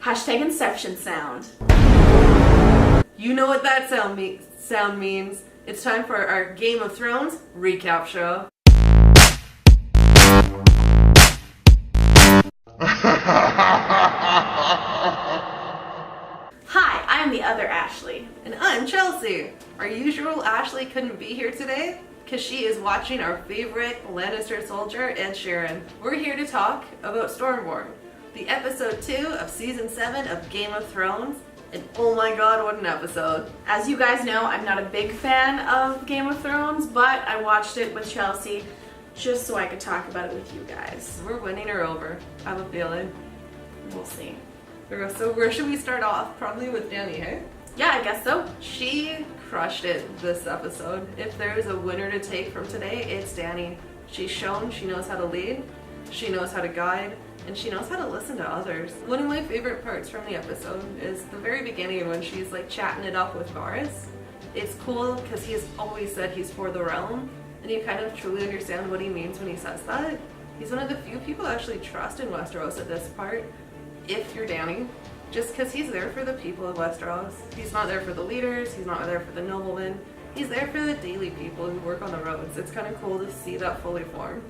Hashtag Inception sound. You know what that sound means. It's time for our Game of Thrones recap show. Hi, I'm the other Ashley. And I'm Chelsea. Our usual Ashley couldn't be here today because she is watching our favorite Lannister soldier, Ed Sheeran. We're here to talk about Stormborn, the episode 2 of season 7 of Game of Thrones. And oh my god, what an episode. As you guys know, I'm not a big fan of Game of Thrones, but I watched it with Chelsea just so I could talk about it with you guys. We're winning her over, I have a feeling. We'll see. So where should we start off? Probably with Dany, hey? Yeah, I guess so. She crushed it this episode. If there's a winner to take from today, it's Dany. She's shown she knows how to lead, she knows how to guide, and she knows how to listen to others. One of my favorite parts from the episode is the very beginning when she's like chatting it up with Varys. It's cool because he has always said he's for the realm, and you kind of truly understand what he means when he says that. He's one of the few people I actually trust in Westeros at this part, if you're Dany, just because he's there for the people of Westeros. He's not there for the leaders, he's not there for the noblemen, he's there for the daily people who work on the roads. It's kind of cool to see that fully formed.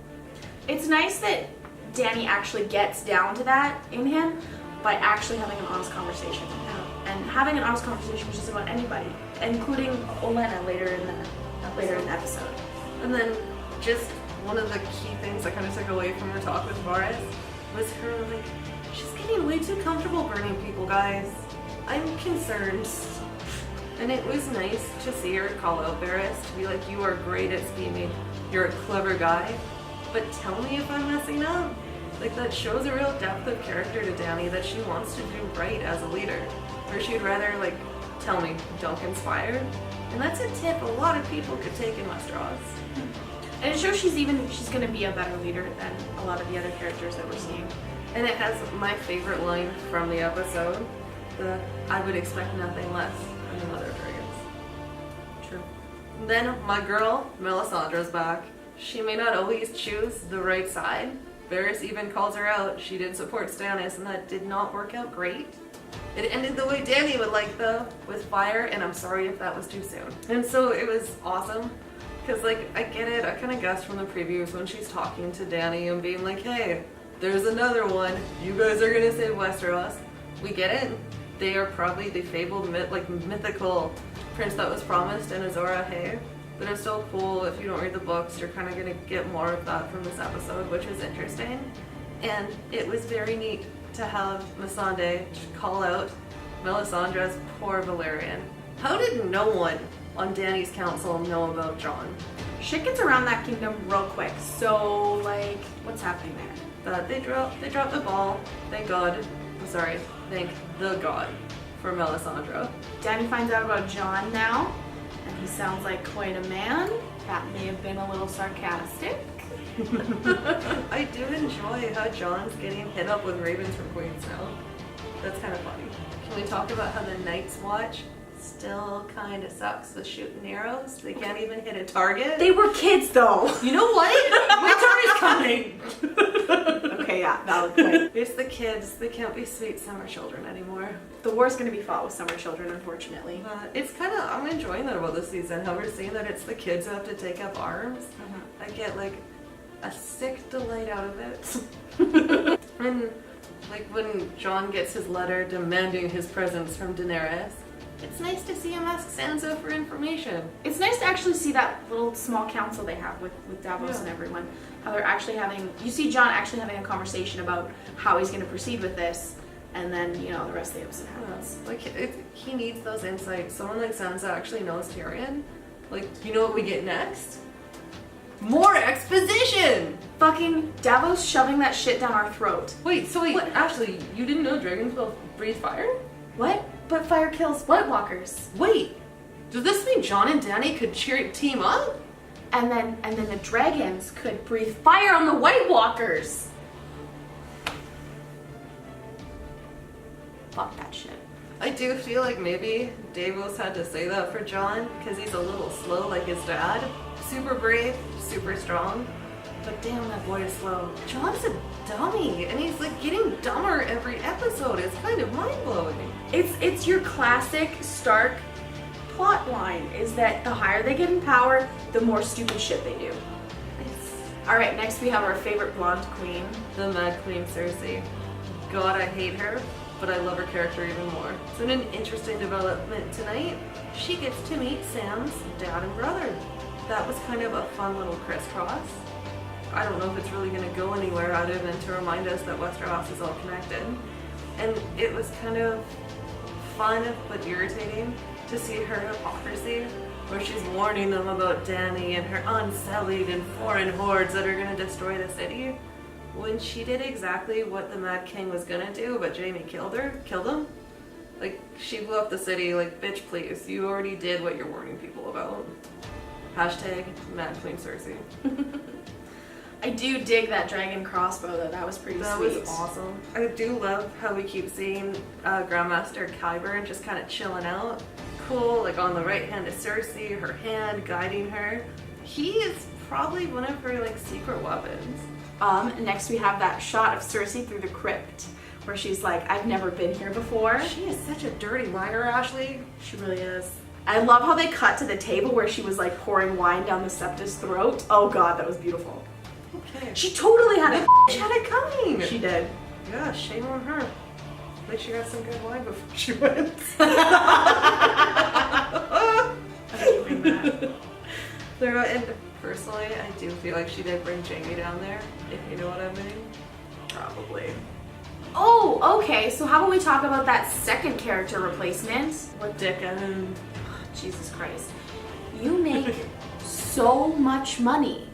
It's nice that Dany actually gets down to that in him by actually having an honest conversation with him. And having an honest conversation was just about anybody, including Olenna later in the episode. And then just one of the key things I kind of took away from her talk with Varys was her like, she's getting way too comfortable burning people, guys. I'm concerned. And it was nice to see her call out Varys to be like, you are great at scheming, you're a clever guy, but tell me if I'm messing up. Like, that shows a real depth of character to Dany, that she wants to do right as a leader. Or she'd rather, like, tell me, don't conspire. And that's a tip a lot of people could take in Westeros. And it shows she's gonna be a better leader than a lot of the other characters that we're seeing. And it has my favorite line from the episode, the I would expect nothing less than another dragons. True. And then my girl, Melisandre's back. She may not always choose the right side. Varys even calls her out. She did support Stannis, and that did not work out great. It ended the way Dany would like, though, with fire, and I'm sorry if that was too soon. And so it was awesome, because, like, I get it. I kind of guessed from the previews when she's talking to Dany and being like, hey, there's another one. You guys are gonna save Westeros. We get it. They are probably the fabled, mythical prince that was promised in Azor Ahai. But it's still cool. If you don't read the books, you're kind of going to get more of that from this episode, which is interesting. And it was very neat to have Missandei call out Melisandre's poor Valyrian. How did no one on Dany's council know about John? Shit gets around that kingdom real quick, so, like, what's happening there? They dropped the ball. Thank God. I'm sorry. Thank the God for Melisandre. Dany finds out about John now, and he sounds like quite a man. That may have been a little sarcastic. I do enjoy how John's getting hit up with ravens from Queens now. That's kind of funny. Can we talk about how the Night's Watch still kind of sucks with shooting arrows? They can't even hit a target. They were kids, though. You know what? Winter is coming. Okay, yeah, valid point. It's the kids. They can't be sweet summer children anymore. The war's gonna be fought with summer children, unfortunately. It's kind of, I'm enjoying that about this season, how we're seeing that it's the kids who have to take up arms. I get like a sick delight out of it. And like when John gets his letter demanding his presence from Daenerys, it's nice to see him ask Sansa for information. It's nice to actually see that little small council they have with Davos and everyone. How they're actually you see John actually having a conversation about how he's going to proceed with this, and then, you know, the rest of the episode happens. Like, he needs those insights. Someone like Sansa actually knows Tyrion. Like, you know what we get next? More exposition! Fucking Davos shoving that shit down our throat. Wait, Ashley, you didn't know dragons will breathe fire? What? But fire kills White Walkers. Wait, does this mean John and Dany could team up? And then the dragons could breathe fire on the White Walkers. Fuck that shit. I do feel like maybe Davos had to say that for John, because he's a little slow like his dad. Super brave, super strong. but damn, that boy is slow. John's a dummy, and he's like getting dumber every episode. It's kind of mind-blowing. It's your classic Stark plot line, is that the higher they get in power, the more stupid shit they do. Alright, next we have our favorite blonde queen. The Mad Queen Cersei. God, I hate her, but I love her character even more. So in an interesting development tonight, she gets to meet Sam's dad and brother. That was kind of a fun little crisscross. I don't know if it's really going to go anywhere other than to remind us that Westeros is all connected. And it was kind of fun but irritating to see her hypocrisy, where she's warning them about Dany and her unsullied and foreign hordes that are going to destroy the city, when she did exactly what the Mad King was going to do, but Jaime killed him. Like, she blew up the city, like, bitch please, you already did what you're warning people about. Hashtag Mad Queen Cersei. I do dig that dragon crossbow though, that was pretty sweet. That was awesome. I do love how we keep seeing Grandmaster Qyburn just kind of chilling out. Cool, like on the right hand is Cersei, her hand guiding her. He is probably one of her like secret weapons. Next we have that shot of Cersei through the crypt, where she's like, I've never been here before. She is such a dirty liar, Ashley. She really is. I love how they cut to the table where she was like pouring wine down the Septa's throat. Oh god, that was beautiful. Okay. She totally had it. She had it coming. She did. Yeah, shame on her. Like she got some good wine before she went. And personally, I do feel like she did bring Jaime down there, if you know what I mean. Probably. Oh, okay, so how about we talk about that second character replacement? What dickens? Jesus Christ. You make so much money.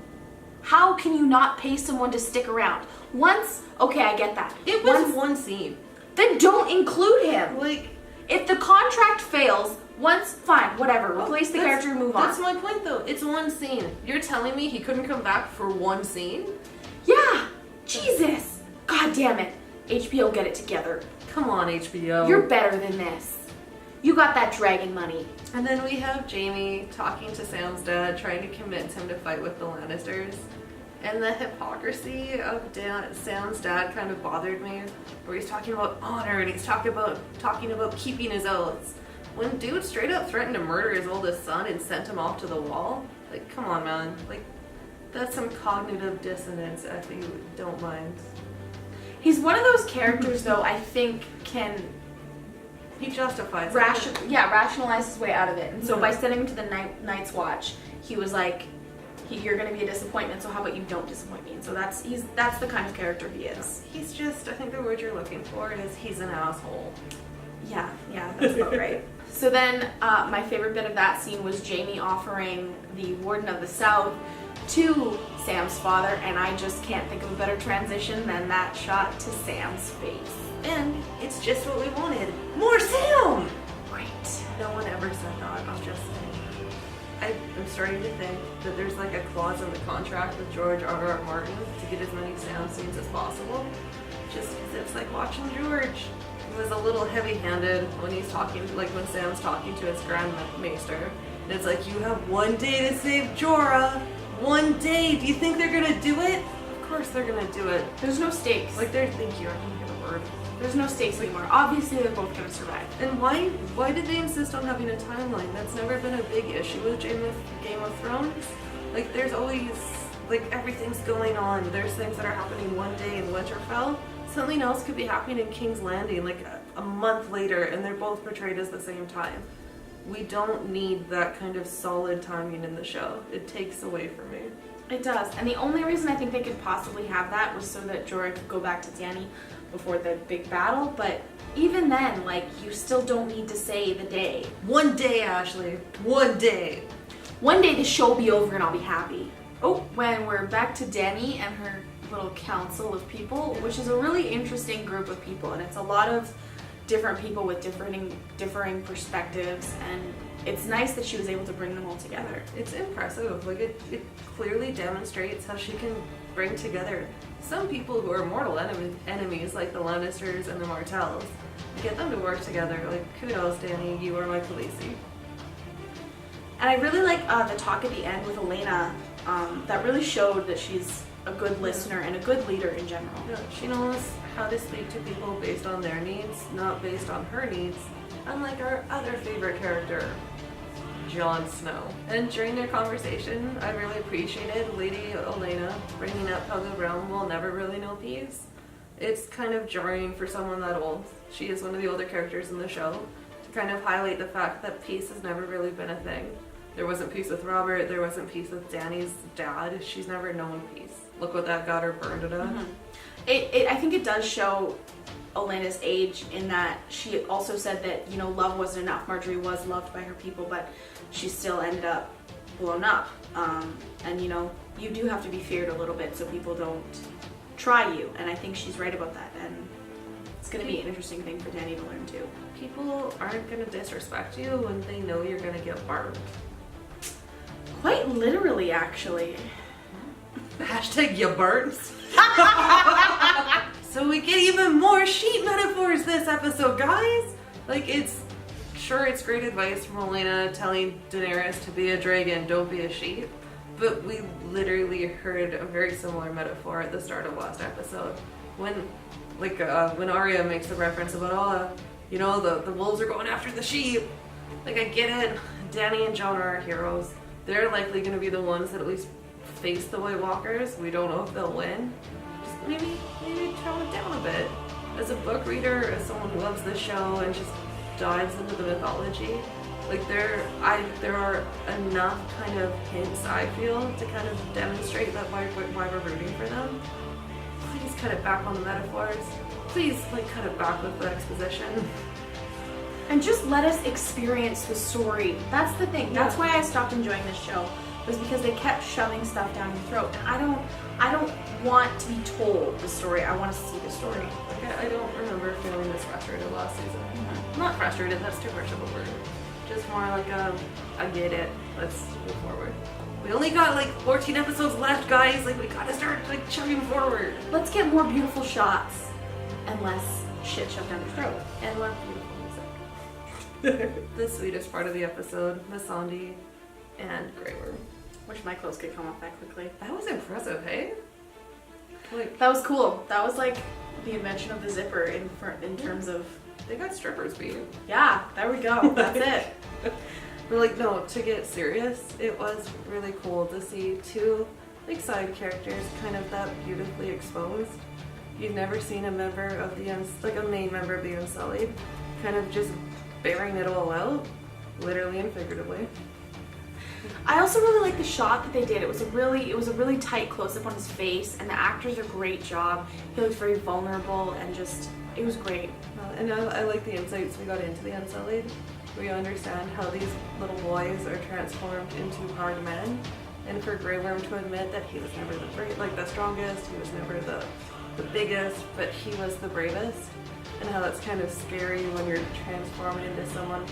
How can you not pay someone to stick around? Once, okay, I get that. It was one scene. Then don't include him. Like, if the contract fails, once, fine, whatever, replace the character and move on. That's my point though, it's one scene. You're telling me he couldn't come back for one scene? Yeah, Jesus. God damn it. HBO, get it together. Come on, HBO. You're better than this. You got that dragon money. And then we have Jaime talking to Sam's dad, trying to convince him to fight with the Lannisters. And the hypocrisy of Sam's dad kind of bothered me, where he's talking about honor and he's talking about keeping his oaths. When dude straight up threatened to murder his oldest son and sent him off to the wall, like, come on, man. Like, that's some cognitive dissonance if you don't mind. He's one of those characters, though, I think can... He justifies rationalize his way out of it. And so by sending him to the Night's Watch, he was like, you're going to be a disappointment, so how about you don't disappoint me? And so that's the kind of character he is. He's just, I think the word you're looking for is he's an asshole. Yeah, that's about right. So then my favorite bit of that scene was Jaime offering the Warden of the South to Sam's father, and I just can't think of a better transition than that shot to Sam's face. And it's just what we wanted. More Sam! Right. No one ever said that, I'm just saying. I'm starting to think that there's like a clause in the contract with George R.R. Martin to get as many Sam scenes as possible. Just because it's like watching George. He was a little heavy-handed when he's talking, like when Sam's talking to his Grand Maester. And it's like, you have one day to save Jorah. One day. Do you think they're gonna do it? Of course they're gonna do it. There's no stakes. Like, thank you, I can get a word. There's no stakes anymore. Obviously, they're both gonna survive. And why did they insist on having a timeline? That's never been a big issue with Game of Thrones. Like, there's always, like, everything's going on. There's things that are happening one day in Winterfell. Something else could be happening in King's Landing, like, a month later, and they're both portrayed as the same time. We don't need that kind of solid timing in the show. It takes away from me. It does. And the only reason I think they could possibly have that was so that Jorah could go back to Dany before the big battle, but even then, like, you still don't need to say the day. One day, Ashley. One day. One day the show will be over and I'll be happy. Oh, when we're back to Dany and her little council of people, which is a really interesting group of people, and it's a lot of different people with differing perspectives, and it's nice that she was able to bring them all together. It's impressive. Like, it clearly demonstrates how she can bring together some people who are mortal enemies, like the Lannisters and the Martells, get them to work together. Like, kudos, Dany, you are my queasy. And I really like the talk at the end with Elena. That really showed that she's a good listener and a good leader in general. Yeah, she knows how to speak to people based on their needs, not based on her needs, unlike our other favorite character, Jon Snow. And during their conversation, I really appreciated Lady Olenna bringing up how the realm will never really know peace. It's kind of jarring for someone that old. She is one of the older characters in the show, to kind of highlight the fact that peace has never really been a thing. There wasn't peace with Robert, there wasn't peace with Dany's dad. She's never known peace. Look what that got her burned to death. Mm-hmm. I think it does show Olenna's age in that she also said that, you know, love wasn't enough. Marjorie was loved by her people, but she still ended up blown up. And, you know, you do have to be feared a little bit so people don't try you. And I think she's right about that. And it's going to be an interesting thing for Dany to learn too. People aren't going to disrespect you when they know you're going to get burned. Quite literally, actually. Hashtag ya burns. So we get even more sheep metaphors this episode, guys. Like, it's great advice from Olenna telling Daenerys to be a dragon, don't be a sheep. But we literally heard a very similar metaphor at the start of last episode. When Arya makes the reference about, you know, the wolves are going after the sheep. Like, I get it. Dany and John are our heroes. They're likely going to be the ones that at least face the White Walkers. We don't know if they'll win. Just maybe tone it down a bit. As a book reader, as someone who loves the show and just dives into the mythology, like there are enough kind of hints, I feel, to kind of demonstrate that why we're rooting for them. Please cut it back on the metaphors. Please, like, cut it back with the exposition. And just let us experience the story. That's the thing. That's why I stopped enjoying this show, was because they kept shoving stuff down your throat. And I don't want to be told the story. I want to see the story. Like, I don't remember feeling this frustrated last season. Mm-hmm. Not frustrated, that's too harsh of a word. Just more like I get it. Let's move forward. We only got like 14 episodes left, guys. Like, we gotta start like chugging forward. Let's get more beautiful shots and less shit shoved down your throat. And more beautiful music. The sweetest part of the episode, Missandei and Grey Worm. Wish my clothes could come off that quickly. That was impressive, hey? Like, that was cool. That was like the invention of the zipper in terms of. They got strippers beat. Yeah, there we go. That's it. But like, no, to get serious, it was really cool to see two like side characters kind of that beautifully exposed. You've never seen a member of the a main member of the Unsullied kind of just bearing it all out, literally and figuratively. I also really like the shot that they did. It was a really tight close-up on his face, and the actors did a great job. He looked very vulnerable, and just, it was great. And I like the insights we got into the Unsullied. We understand how these little boys are transformed into hard men, and for Grey Worm to admit that he was never the strongest, he was never the biggest, but he was the bravest, and how that's kind of scary when you're transforming into someone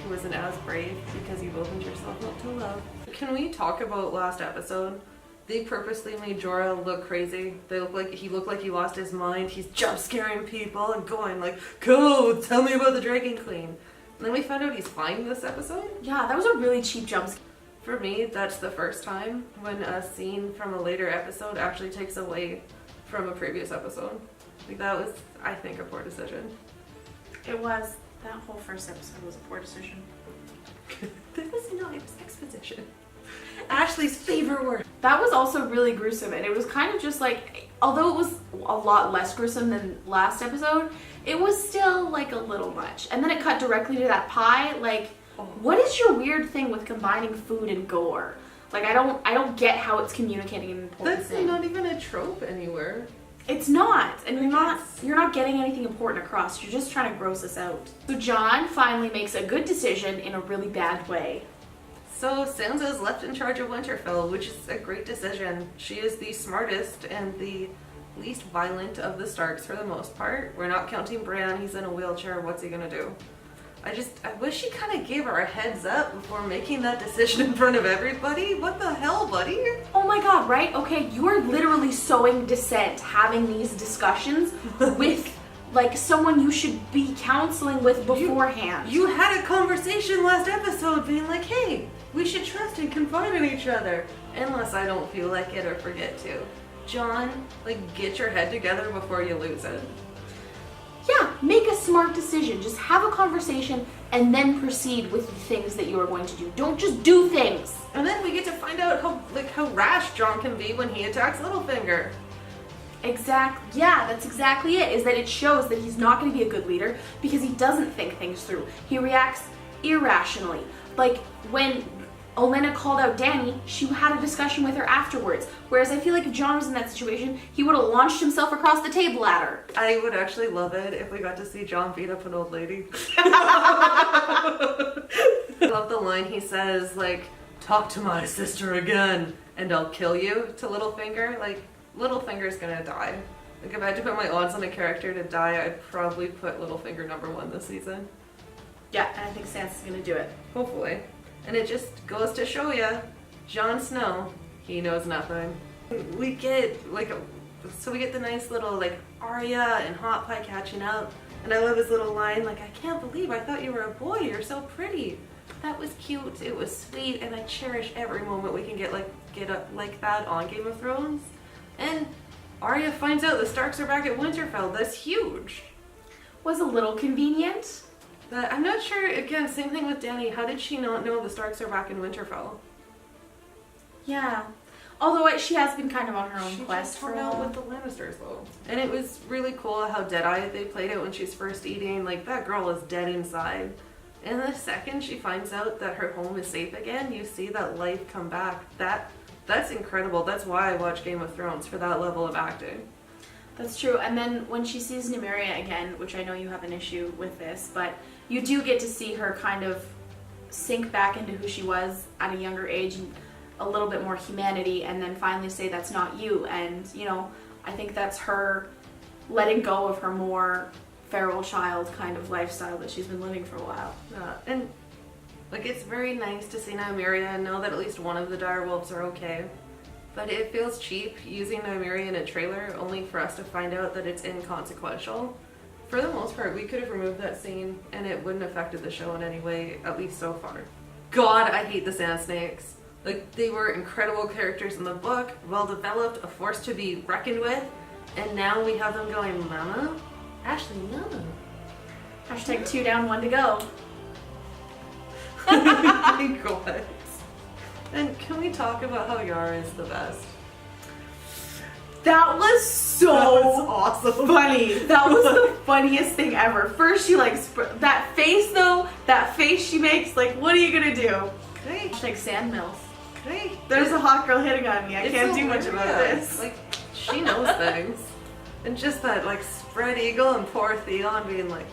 who isn't as brave because you've opened yourself up to love. Can we talk about last episode? They purposely made Jorah look crazy. He looked like he lost his mind. He's jump scaring people and going like, "Go, tell me about the Dragon Queen." And then we found out he's fine this episode. Yeah, that was a really cheap jump scare. For me, that's the first time when a scene from a later episode actually takes away from a previous episode. Like, that was, I think, a poor decision. It was. That whole first episode was a poor decision. That was not, it was exposition. Ashley's favorite word. That was also really gruesome, and it was kind of just like, although it was a lot less gruesome than last episode, it was still like a little much. And then it cut directly to that pie. Like, what is your weird thing with combining food and gore? Like, I don't get how it's communicating an important thing. That's not even a trope anywhere. It's not, and you're not getting anything important across. You're just trying to gross us out. So John finally makes a good decision in a really bad way. So Sansa is left in charge of Winterfell, which is a great decision. She is the smartest and the least violent of the Starks for the most part. We're not counting Bran. He's in a wheelchair. What's he gonna do? I wish she kind of gave her a heads up before making that decision in front of everybody. What the hell, buddy? Oh my god, right? Okay, you are literally sowing dissent, having these discussions with, like, someone you should be counseling with beforehand. You had a conversation last episode being like, hey, we should trust and confide in each other. Unless I don't feel like it or forget to. John, like, get your head together before you lose it. Yeah, make a smart decision. Just have a conversation and then proceed with the things that you are going to do. Don't just do things. And then we get to find out how rash John can be when he attacks Littlefinger. Yeah, that's exactly it, is that it shows that he's not going to be a good leader because he doesn't think things through. He reacts irrationally. Like, when Olenna called out Dany, she had a discussion with her afterwards. Whereas I feel like if John was in that situation, he would have launched himself across the table at her. I would actually love it if we got to see John beat up an old lady. I love the line he says, like, talk to my sister again and I'll kill you, to Littlefinger. Like, Littlefinger's gonna die. Like, if I had to put my odds on a character to die, I'd probably put Littlefinger #1 this season. Yeah, and I think Sansa's gonna do it. Hopefully. And it just goes to show you, Jon Snow, he knows nothing. We get, so we get the nice little, like, Arya and Hot Pie catching up. And I love his little line, like, I can't believe I thought you were a boy, you're so pretty. That was cute, it was sweet, and I cherish every moment we can get up like that on Game of Thrones. And Arya finds out the Starks are back at Winterfell. That's huge. Was a little convenient. But I'm not sure, again, same thing with Dany. How did she not know the Starks are back in Winterfell? Yeah. Although she has been kind of on her own She quest just for hung a out while. with the Lannisters, though. And it was really cool how dead-eyed they played it when she's first eating. Like, that girl is dead inside. And the second she finds out that her home is safe again, you see that life come back. That's incredible. That's why I watch Game of Thrones, for that level of acting. That's true. And then when she sees Nymeria again, which I know you have an issue with this, but you do get to see her kind of sink back into who she was at a younger age and a little bit more humanity, and then finally say that's not you. And, you know, I think that's her letting go of her more feral child kind of lifestyle that she's been living for a while. And like, it's very nice to see Nymeria and know that at least one of the direwolves are okay. But it feels cheap using Nymeria in a trailer only for us to find out that it's inconsequential. For the most part, we could have removed that scene and it wouldn't have affected the show in any way, at least so far. God, I hate the Sand Snakes. Like, they were incredible characters in the book, well developed, a force to be reckoned with, and now we have them going, Mama? Ashley, no. Hashtag 2 down, 1 to go. My God. And can we talk about how Yara is the best? That was so That was awesome. funny. That was the funniest thing ever. First she that face though, that face she makes, like, what are you gonna do? Great. Hashtag sand mills. Great. There's a hot girl hitting on me. I It's can't do hilarious. much about this. Like, she knows things. And just that, like, spread eagle and poor Theon being like,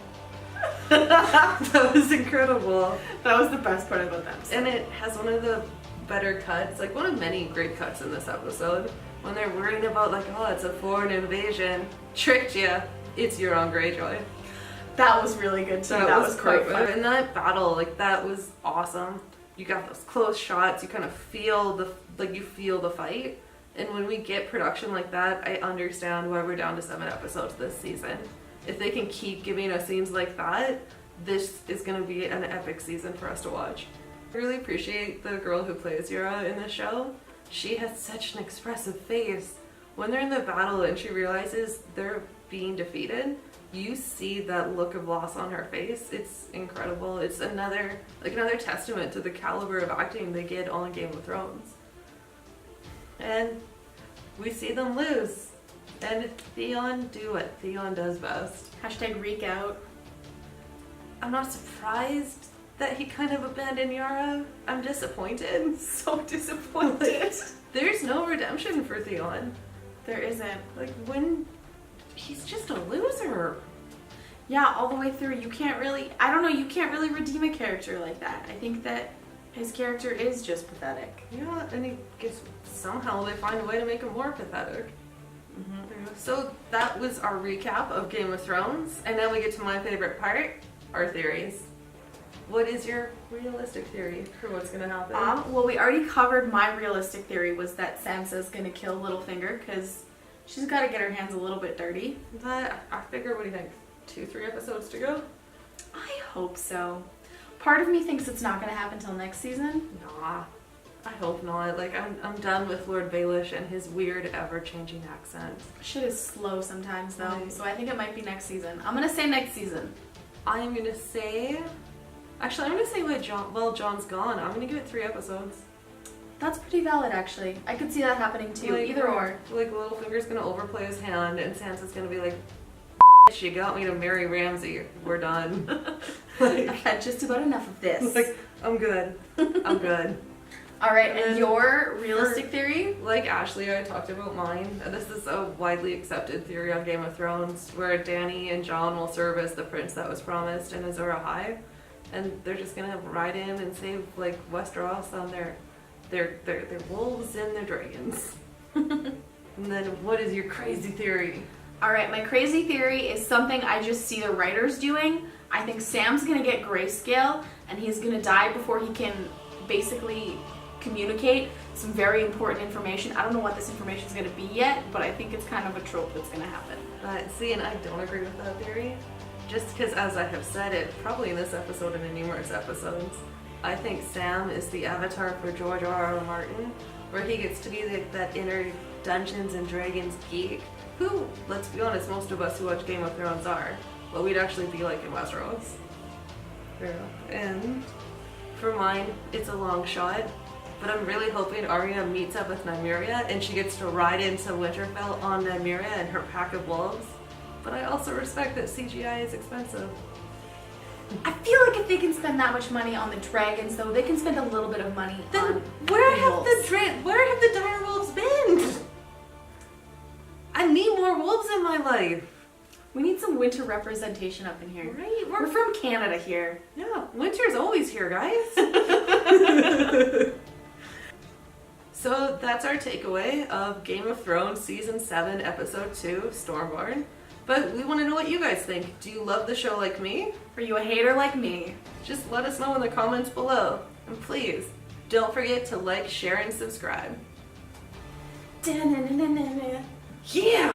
that was incredible. That was the best part about that. And it has one of the better cuts, like one of many great cuts in this episode, when they're worrying about, like, oh, it's a foreign invasion. Tricked you. It's Euron Greyjoy. That was really good too. That was quite perfect. fun. And that battle, like, that was awesome. You got those close shots. You kind of feel you feel the fight. And when we get production like that, I understand why we're down to 7 episodes this season. If they can keep giving us scenes like that, this is going to be an epic season for us to watch. I really appreciate the girl who plays Yara in the show. She has such an expressive face. When they're in the battle and she realizes they're being defeated, you see that look of loss on her face. It's incredible. It's another testament to the caliber of acting they get on Game of Thrones. And we see them lose. And Theon do what Theon does best. Hashtag reek out. I'm not surprised that he kind of abandoned Yara. I'm disappointed. So disappointed. There's no redemption for Theon. There isn't. Like, when he's just a loser. Yeah, all the way through. You can't really redeem a character like that. I think that his character is just pathetic. Yeah, and he gets, somehow they find a way to make him more pathetic. So that was our recap of Game of Thrones, and now we get to my favorite part, our theories. What is your realistic theory for what's going to happen? Well, we already covered my realistic theory was that Sansa's going to kill Littlefinger because she's got to get her hands a little bit dirty. But I figure, what do you think, 2-3 episodes to go? I hope so. Part of me thinks it's not going to happen till next season. Nah. I hope not. Like, I'm done with Lord Baelish and his weird, ever-changing accent. Shit is slow sometimes, though, Right. so I think it might be next season. I'm gonna say next season. I'm gonna say... Actually, I'm gonna say John's gone. I'm gonna give it 3 episodes. That's pretty valid, actually. I could see that happening, too. Like, Either or. Like, Littlefinger's gonna overplay his hand, and Sansa's gonna be like, "You got me to marry Ramsay. We're done." I've had just about enough of this. Like, I'm good. I'm good. Alright, and And your realistic theory? Like Ashley, I talked about mine. This is a widely accepted theory on Game of Thrones, where Dany and John will serve as the prince that was promised in Azor Ahai, and they're just gonna ride in and save like Westeros on their wolves and their dragons. And then, what is your crazy theory? Alright, my crazy theory is something I just see the writers doing. I think Sam's gonna get grayscale, and he's gonna die before he can basically communicate some very important information. I don't know what this information is gonna be yet, but I think it's kind of a trope that's gonna happen. See, and I don't agree with that theory. Just because, as I have said it, probably in this episode and in numerous episodes, I think Sam is the avatar for George R.R. Martin, where he gets to be that inner Dungeons and Dragons geek, who, let's be honest, most of us who watch Game of Thrones are, but we'd actually be like in Westeros. And for mine, it's a long shot, but I'm really hoping Arya meets up with Nymeria and she gets to ride into Winterfell on Nymeria and her pack of wolves. But I also respect that CGI is expensive. I feel like if they can spend that much money on the dragons, though, they can spend a little bit of money Then on where the have wolves. where have the dire wolves been? I need more wolves in my life. We need some winter representation up in here. Right? We're from Canada here. Yeah, winter's always here, guys. So that's our takeaway of Game of Thrones Season 7, Episode 2, Stormborn. But we want to know what you guys think. Do you love the show like me? Are you a hater like me? Just let us know in the comments below. And please, don't forget to like, share, and subscribe. Da-na-na-na-na-na. Yeah!